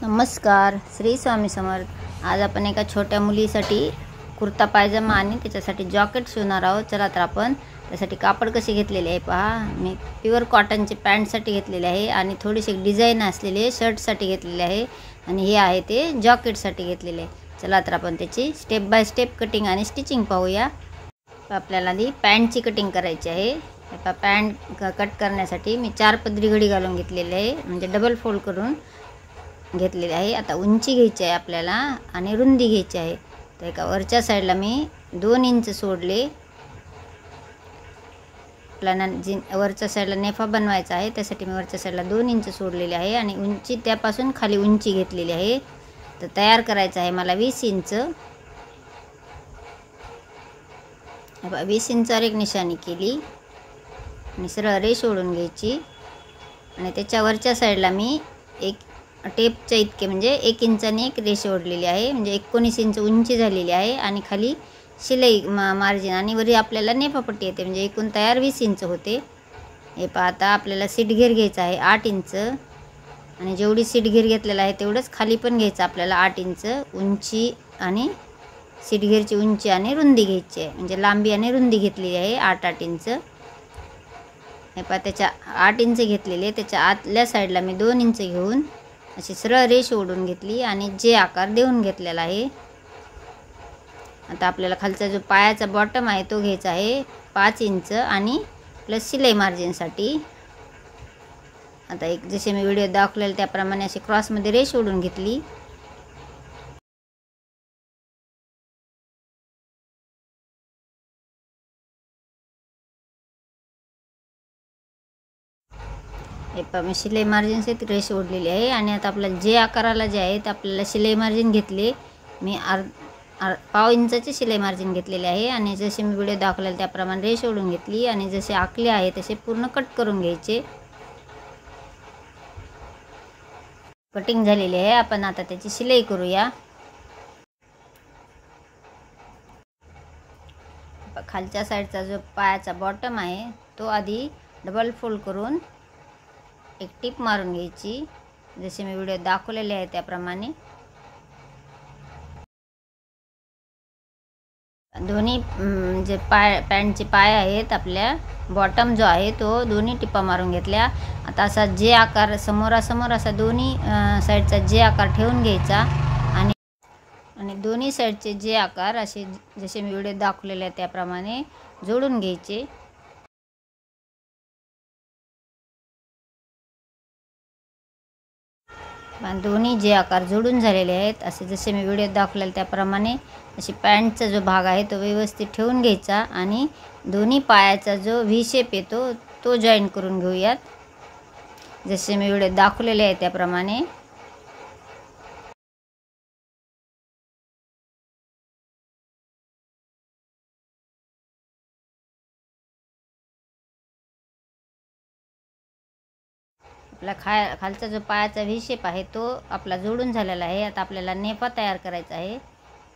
नमस्कार, श्री स्वामी समर्थ। आज आपण एका छोट्या मुलीसाठी कुर्ता पायजामा आणि त्याच्यासाठी जॅकेट शिवणार आहोत। चला तर आपण त्यासाठी कापड कसे घेतलेले आहे पहा। मी प्युअर कॉटनचे पॅन्टसाठी घेतलेले आहे आणि थोडीशी डिझाइन असलेले शर्टसाठी घेतलेले आहे आणि हे आहे ते जॅकेटसाठी घेतलेले आहे। चला तर आपण त्याची स्टेप बाय स्टेप कटिंग आणि स्टिचिंग पाहूया। आपल्याला आधी पॅन्टची कटिंग करायची आहे। पॅन्ट कट करण्यासाठी मी 4 पदरी घडी घालून घेतलेले आहे, म्हणजे डबल फोल्ड करून घेतलेले आहे। आता उंची घ्यायची आहे आपल्याला आणि रुंदी घ्यायची आहे। तर एका वरच्या साईडला मी 2 इंच सोडले। आपल्याला वरच्या साईडला नेफा बनवायचा आहे, त्यासाठी मी वरच्या साईडला 2 इंच सोडलेले आहे आणि उंची त्यापासून खाली उंची घेतलेली आहे। तर तयार करायचं आहे मला 20 इंच। 20 इंचावर एक निशाणी केली आणि सरळ रेष ओढून घ्यायची आणि त्याच्या वरच्या साईडला मी एक टेपच्या इतके म्हणजे 1 इंचाने एक रेष ओढलेली आहे, म्हणजे 19 इंच उंची झालेली आहे आणि खाली शिलाई मार्जिन आणि वरी आपल्याला नेफापट्टी येते, म्हणजे एकूण तयार 20 इंच होते। हे पहा, आता आपल्याला सीट घेर घ्यायचा आहे 8 इंच आणि जेवढी सीट घेर घेतलेला आहे तेवढंच खाली पण घ्यायचं आपल्याला 8 इंच उंची आणि सीट घेरची उंची आणि रुंदी घ्यायची आहे, म्हणजे लांबी आणि रुंदी घेतलेली आहे 8-8 इंच। हे पहा, त्याच्या 8 इंच घेतलेले, त्याच्या आतल्या साईडला मी 2 इंच घेऊन अशी सरळ रेष ओढून घेतली आणि जे आकार देऊन घेतलेला आहे। आता आपल्याला खालचा जो पायाचा बॉटम आहे तो घ्यायचा आहे 5 इंच आणि प्लस शिलाई मार्जिनसाठी। आता एक जसे मी व्हिडिओ दाखवलेला त्याप्रमाणे अशी क्रॉसमध्ये रेष ओढून घेतली। हे पहा, मी शिलाई मार्जिनचे रेष ओढलेली आहे आणि आता आपल्याला जे आकाराला जे आहे ते आपल्याला शिलाई मार्जिन घेतले। मी पाव इंचाचे शिलाई मार्जिन घेतलेले आहे आणि जसे मी व्हिडिओ दाखवलेला त्याप्रमाणे रेष ओढून घेतली आणि जसे आखले आहे तसे पूर्ण कट करून घ्यायचे। कटिंग झालेली आहे, आपण आता त्याची शिलाई करूया। खालच्या साईडचा जो पायाचा बॉटम आहे तो आधी डबल फोल्ड करून एक टिप मारून घ्यायची, जसे मी व्हिडिओ दाखवलेले आहे त्याप्रमाणे। दोन्ही जे पॅन्टचे पाय आहेत आपल्या बॉटम जो आहे तो दोन्ही टिपा मारून घेतल्या। आता असा जे आकार समोरासमोर असा दोन्ही साईडचा जे आकार ठेवून घ्यायचा आणि दोन्ही साईडचे जे आकार असे जसे मी व्हिडिओ दाखवलेले आहे त्याप्रमाणे जोडून घ्यायचे। दोन्ही जे आकार जोडून झालेले आहेत असे जसे मी व्हिडिओ दाखवलेला त्याप्रमाणे अशी पॅन्टचा जो भाग आहे तो व्यवस्थित ठेवून घ्यायचा आणि दोन्ही पायाचा जो व्ही शेप येतो तो जॉईन करून घेऊयात, जसे मी व्हिडिओ दाखवलेले आहे त्याप्रमाणे। आपला खालचा जो पायाचा व्ही शेप आहे तो आपला जोडून झालेला आहे। आता आपल्याला नेफा तयार करायचा आहे।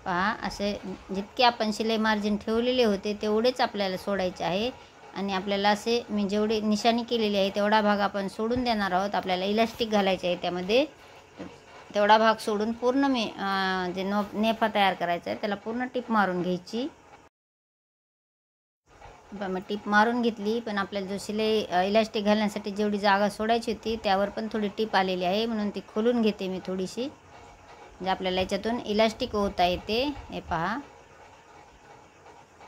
पहा, असे जितके आपण शिलाई मार्जिन ठेवलेले होते तेवढेच आपल्याला सोडायचे आहे आणि आपल्याला असे मी जेवढे निशाणी केलेली आहे तेवढा भाग आपण सोडून देणार आहोत। आपल्याला इलास्टिक घालायचे आहे त्यामध्ये, तेवढा भाग सोडून पूर्ण मी जे नेफा तयार करायचा आहे त्याला पूर्ण टिप मारून घ्यायची। मग टिप मारून घेतली, पण आपल्याला जो शिलाई इलास्टिक घालण्यासाठी जेवढी जागा सोडायची होती त्यावर पण थोडी टिप आलेली आहे, म्हणून ती खोलून घेते मी थोडीशी, म्हणजे आपल्याला याच्यातून इलास्टिक होता येते। हे पहा,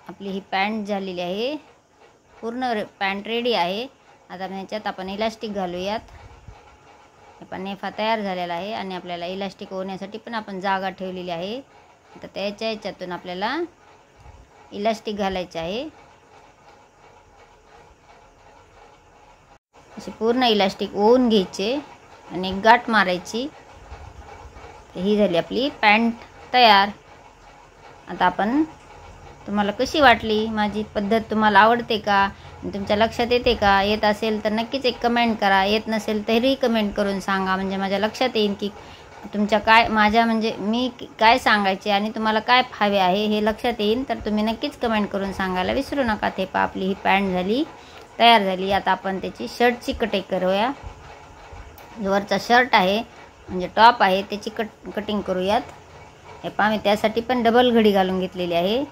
आपली ही पॅन्ट झालेली आहे, पूर्ण पॅन्ट रेडी आहे। आता ह्याच्यात आपण इलास्टिक घालूयात। पण नेफा तयार झालेला आहे आणि आपल्याला इलास्टिक होण्यासाठी पण आपण जागा ठेवलेली आहे। आता त्याच्या ह्याच्यातून आपल्याला इलास्टिक घालायचे आहे। अशी पूर्ण इलास्टिक ओवून घ्यायचे आणि एक गाठ मारायची। ही झाली आपली पॅन्ट तयार। आता आपण तुम्हाला कशी वाटली माझी पद्धत, तुम्हाला आवडते का, तुमच्या लक्षात येते का? येत असेल तर नक्कीच एक कमेंट करा, येत नसेल तरी कमेंट करून सांगा, म्हणजे माझ्या लक्षात येईल की तुमच्या काय माझ्या म्हणजे मी काय सांगायचे आणि तुम्हाला काय हवे आहे हे लक्षात येईल। तर तुम्ही नक्कीच कमेंट करून सांगायला विसरू नका। ते पहा, आपली ही पॅन्ट झाली तयार झाली। आता आपण त्याची शर्टची कटिंग करूया। जो वरचा शर्ट आहे म्हणजे टॉप आहे त्याची कटिंग करूयात. हे पहा मी त्यासाठी पण डबल घडी घालून घेतलेली आहे.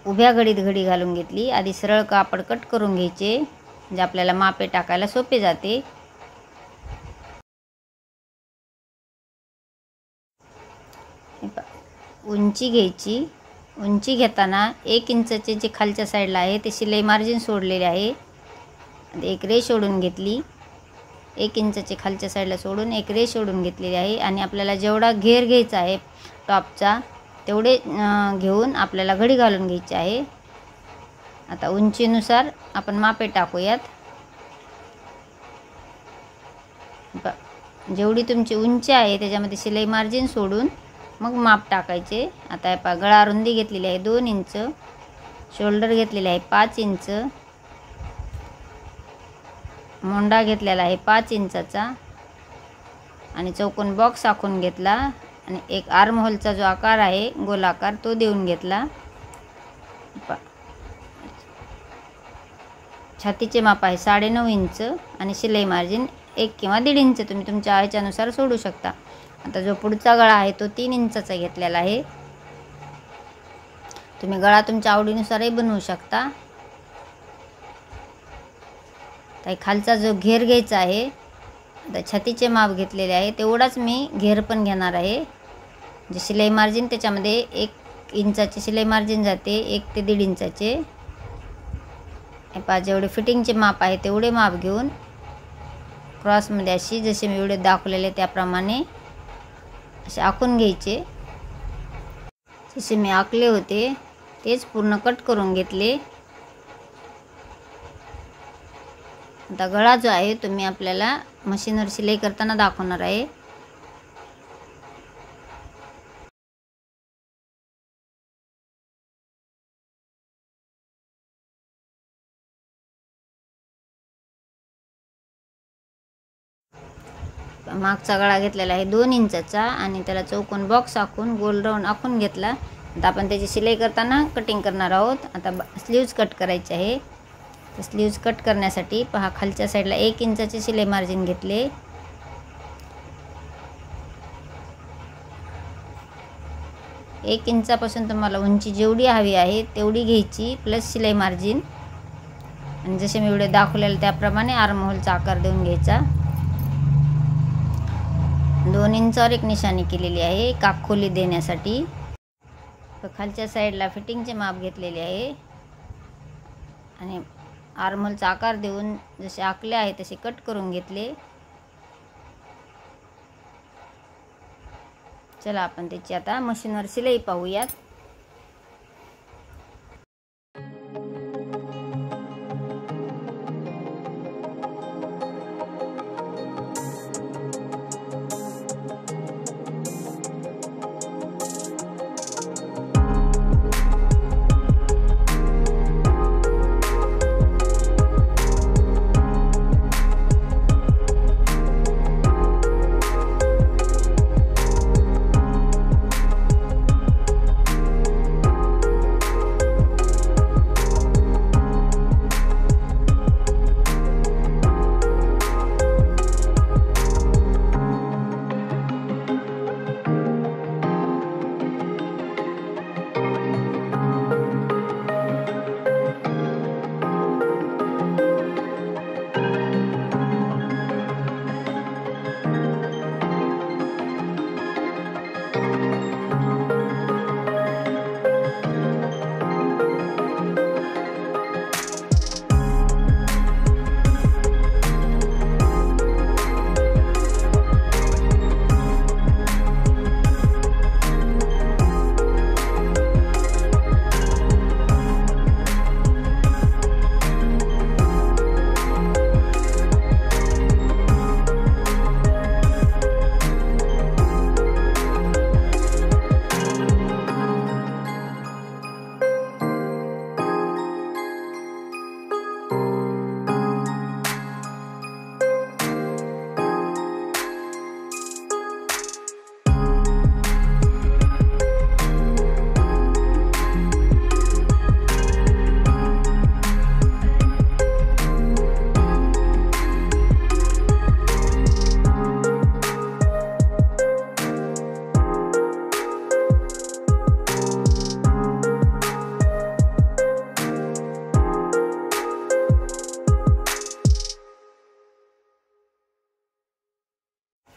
उभ्या घडीत घडी घालून घेतली. आधी सरळ कापड कट करून घ्यायचे म्हणजे आपल्याला मापे टाकायला सोपे जाते. उंची घ्यायची. उंची घेताना 1 इंचचे जे खालच्या साईडला आहे ते शिलाई मार्जिन सोडलेले आहे. एक रेष ओढून घेतली. 1 इंचचे खालच्या साईडला सोडून एक रेष ओढून घेतलेली आहे. आणि आपल्याला जेवढा घेर घ्यायचा आहे टॉपचा तेवढे घेऊन आपल्याला घडी घालून घ्यायची आहे. आता उंचीनुसार आपण मापे टाकूयात. जेवढी तुमची उंची आहे त्याच्यामध्ये शिलाई मार्जिन सोडून मग माप टाकायचे. आता हे पहा गळा रुंदी घेतलेली आहे 2 इंच, शोल्डर घेतलेले आहे 5 इंच, मोंडा घेतलेला आहे 5 इंचाचा आणि चौकोन बॉक्स आखून घेतला. आणि एक आर्म होलचा जो आकार आहे गोलाकार तो देऊन घेतला. छातीचे माप आहे 9.5 इंच आणि शिलाई मार्जिन 1 किंवा 1.5 इंच तुम्ही तुमच्या ह्याच्यानुसार सोडू शकता. आता जो पुढचा गळा आहे तो 3 इंचाचा घेतलेला आहे. तुम्ही गळा तुमच्या आवडीनुसारही बनवू शकता. तर खालचा जो घेर घ्यायचा आहे आता छातीचे माप घेतलेले आहे तेवढाच मी घेर पण घेणार आहे. जे शिलाई मार्जिन त्याच्यामध्ये 1 इंचाचे शिलाई मार्जिन जाते 1 ते 1.5 इंचाचे. हे पहा जेवढे फिटिंगचे माप आहे तेवढे माप घेऊन क्रॉसमध्ये अशी जसे मी व्हिडिओ दाखवलेले त्याप्रमाणे असे आखून घ्यायचे. जसे मी आखले होते तेच पूर्ण कट करून घेतले. आता गळा जो आहे तो मी आपल्याला मशीनवर शिलाई करताना दाखवणार आहे. मागचा गळा घेतलेला आहे 2 इंचाचा आणि त्याला चौकोन बॉक्स आखून गोल राऊंड आखून घेतला. आता आपण त्याची शिलाई करताना कटिंग करणार आहोत. आता स्लीव्ज कट करायचे आहे. तर स्लीव्ज कट करण्यासाठी पहा खालच्या साईडला 1 इंचाचे शिलाई मार्जिन घेतले. 1 इंचापासून तुम्हाला उंची जेवढी हवी आहे तेवढी घ्यायची प्लस शिलाई मार्जिन. आणि जसे मी व्हिडिओ दाखवलेला त्याप्रमाणे आर्म होलचा आकार देऊन घ्यायचा. 2 इंचावर एक निशाणी केलेली आहे कापखोली देण्यासाठी. खालच्या साईडला फिटिंगचे माप घेतलेले आहे आणि आर्म होलचा आकार देऊन जसे आखले आहे तसे कट करून घेतले. चला आपण त्याची आता मशीनवर शिलाई पाहूयात.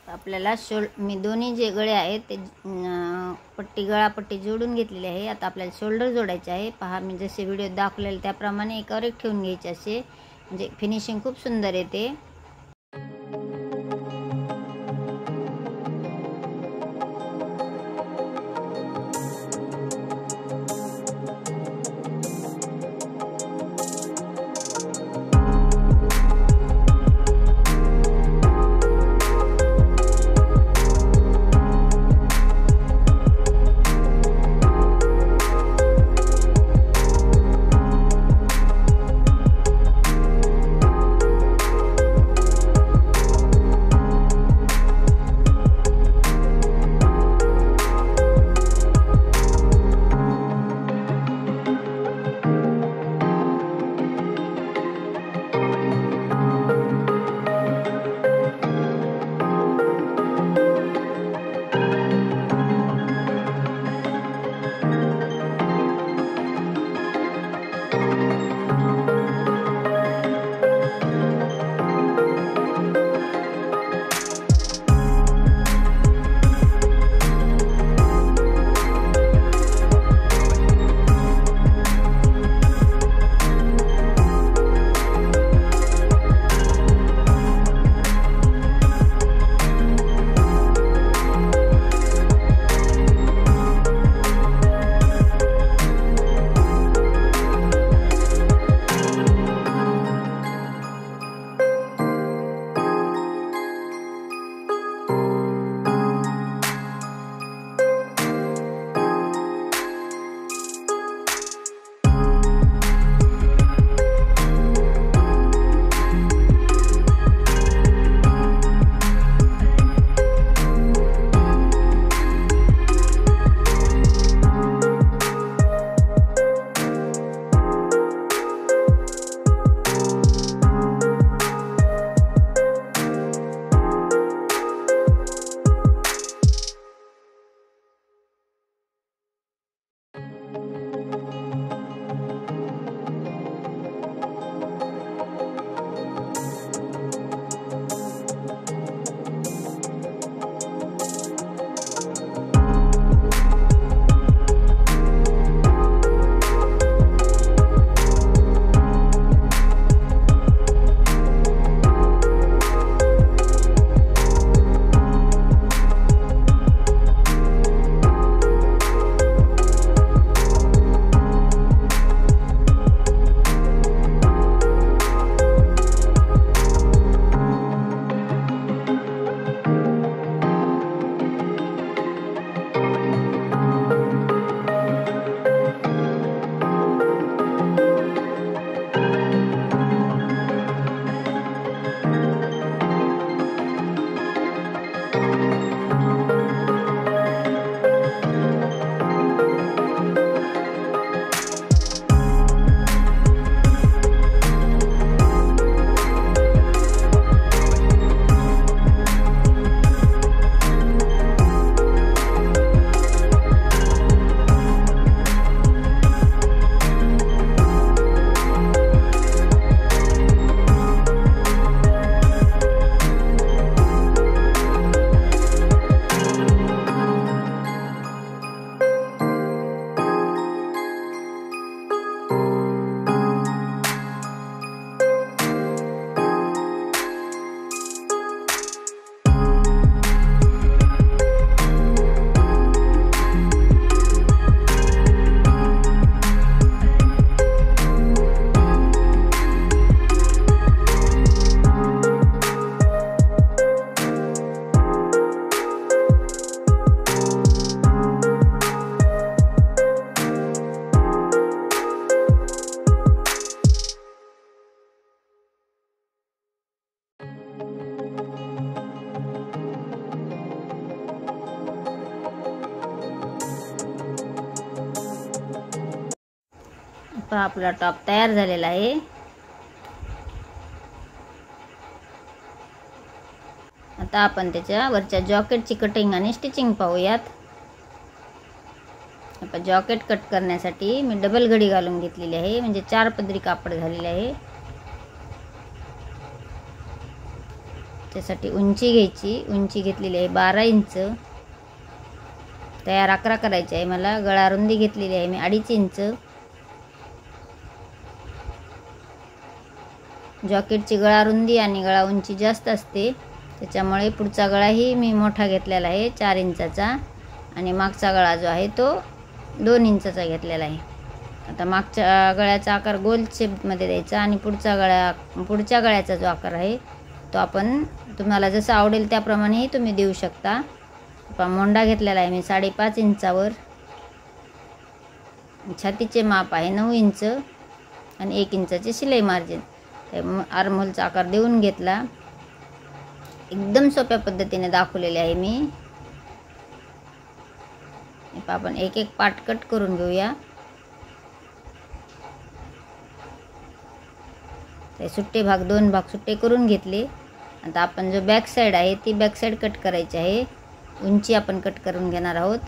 आपल्याला मी दोन्ही जे गळे आहेत ते गळापट्टी जोडून घेतलेली आहे. आता आपल्याला शोल्डर जोडायचे आहे. पहा, मी जसे व्हिडिओ दाखवलेले त्याप्रमाणे एकावर एक ठेवून घ्यायचे असे, म्हणजे फिनिशिंग खूप सुंदर येते. पहा आपला टॉप तयार झालेला आहे। आता आपण त्याच्या वरच्या जॉकेटची कटिंग आणि स्टिचिंग पाहूयात। आपण जॉकेट कट करण्यासाठी मी डबल घडी घालून घेतलेली आहे, म्हणजे 4 पदरी कापड झालेले आहे। त्याच्यासाठी उंची घ्यायची. उंची घेतलेली आहे 12 इंच. तयार 11 करायची आहे मला. गळा रुंदी घेतलेली आहे मी 2.5 इंच. जॉकेटची गळा रुंदी आणि गळा उंची जास्त असते, त्याच्यामुळे पुढचा गळाही मी मोठा घेतलेला आहे 4 इंचाचा आणि मागचा गळा जो आहे तो 2 इंचाचा घेतलेला आहे. आता मागच्या गळ्याचा आकार गोल शेपमध्ये द्यायचा आणि पुढच्या गळ्याचा जो आकार आहे तो आपण तुम्हाला जसं आवडेल त्याप्रमाणेही तुम्ही देऊ शकता. मोंडा घेतलेला आहे मी 5.5 इंचावर. छातीचे माप आहे 9 इंच आणि 1 इंचाचे शिलाई मार्जिन. आर्महोलचा आकार देऊन घेतला. एकदम सोप्या पद्धतीने दाखवलेले आहे मी. आपण एक एक पार्ट कट करून घेऊया. ते सुट्टे भाग 2 भाग सुट्टे करून घेतले. आता आपण जो बॅक साईड आहे ती बॅक साईड कट करायची आहे. उंची आपण कट करून घेणार आहोत.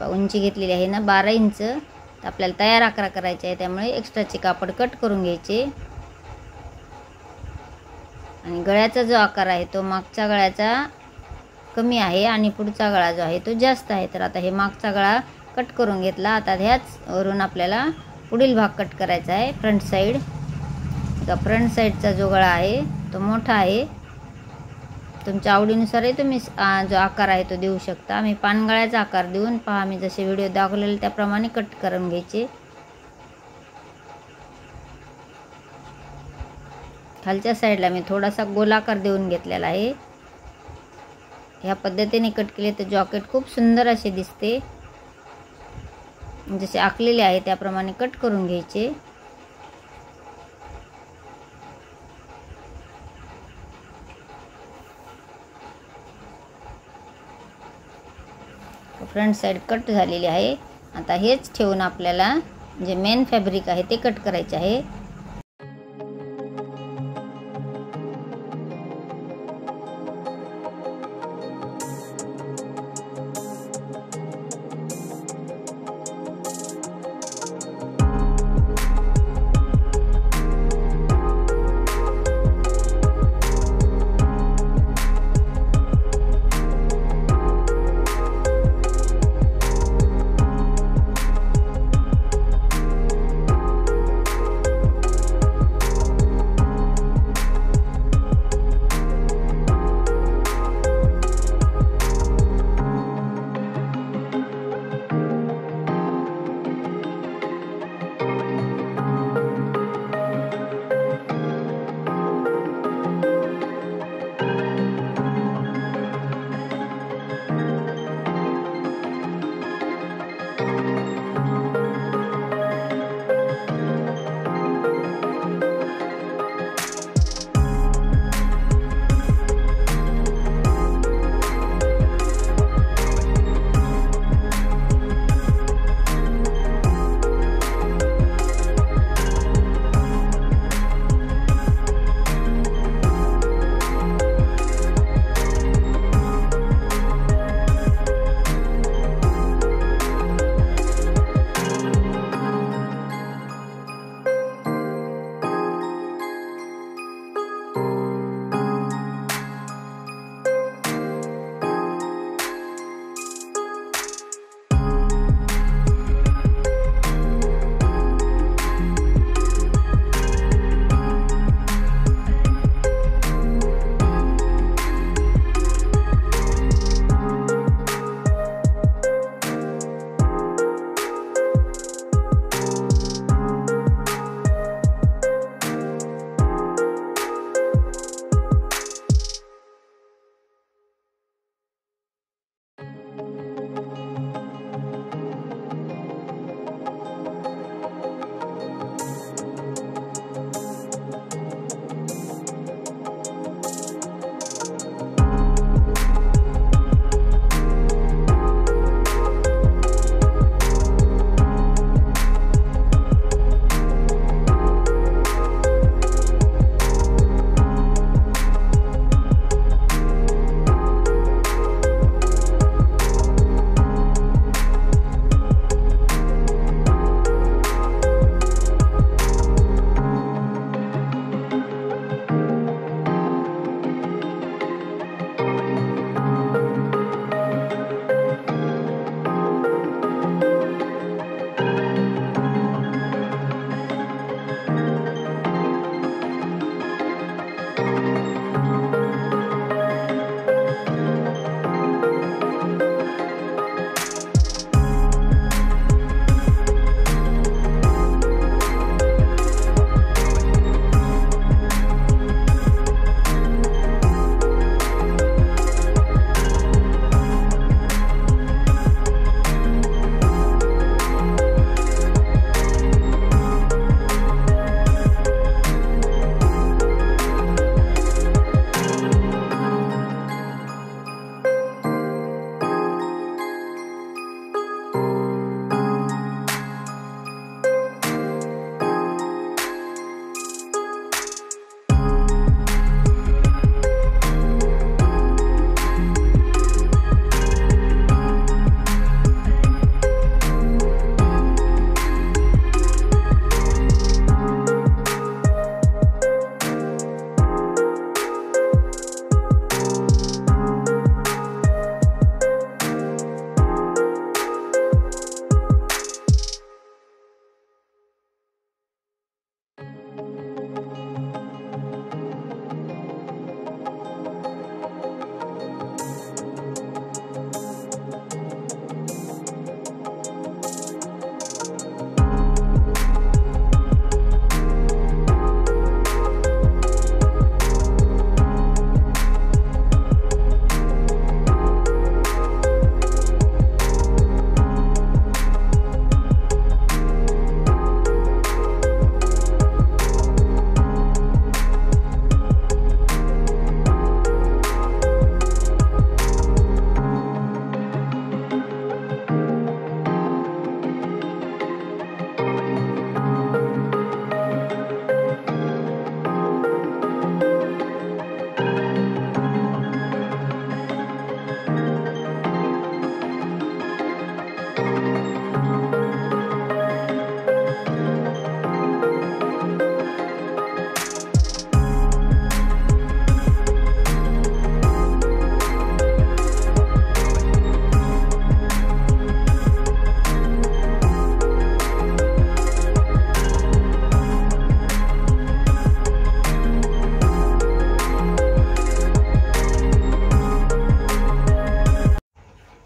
उंची घेतलेली आहे ना 12 इंच. तर आपल्याला तयार 11 करायचे आहे, त्यामुळे एक्स्ट्राचे कापड कट करून घ्यायचे. आणि गळ्याचा जो आकार आहे तो मागच्या गळ्याचा कमी आहे आणि पुढचा गळा जो आहे तो जास्त आहे. तर आता हे मागचा गळा कट करून घेतला. आता ह्याच वरून आपल्याला पुढील भाग कट करायचा आहे, फ्रंट साईड. तर फ्रंट साईडचा जो गळा आहे तो मोठा आहे. तुमच्या आवडीनुसारही तुम्ही जो आकार आहे तो देऊ शकता. मी पानगळ्याचा आकार देऊन पहा, मी जसे व्हिडिओ दाखवलेले त्याप्रमाणे कट करून घ्यायचे. खालच्या साईडला मी थोडासा गोलाकार देऊन घेतलेला आहे. ह्या पद्धतीने कट केले तर जॉकेट खूप सुंदर असे दिसते. जसे आखलेले आहे त्याप्रमाणे कट करून घ्यायचे. फ्रंट साईड कट झालेली आहे. आता हेच ठेवून आपल्याला जे मेन फॅब्रिक आहे ते कट करायचे आहे.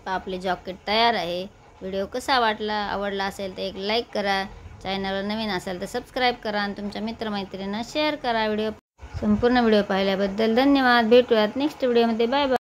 आपले जॉकेट तयार आहे. व्हिडिओ कसा वाटला, आवडला असेल तर एक लाईक करा. चॅनलवर नवीन असेल तर सबस्क्राईब करा आणि तुमच्या मित्रमैत्रिणींना शेअर करा. संपूर्ण व्हिडिओ पाहिल्याबद्दल धन्यवाद. भेटूयात नेक्स्ट व्हिडिओमध्ये. Bye bye.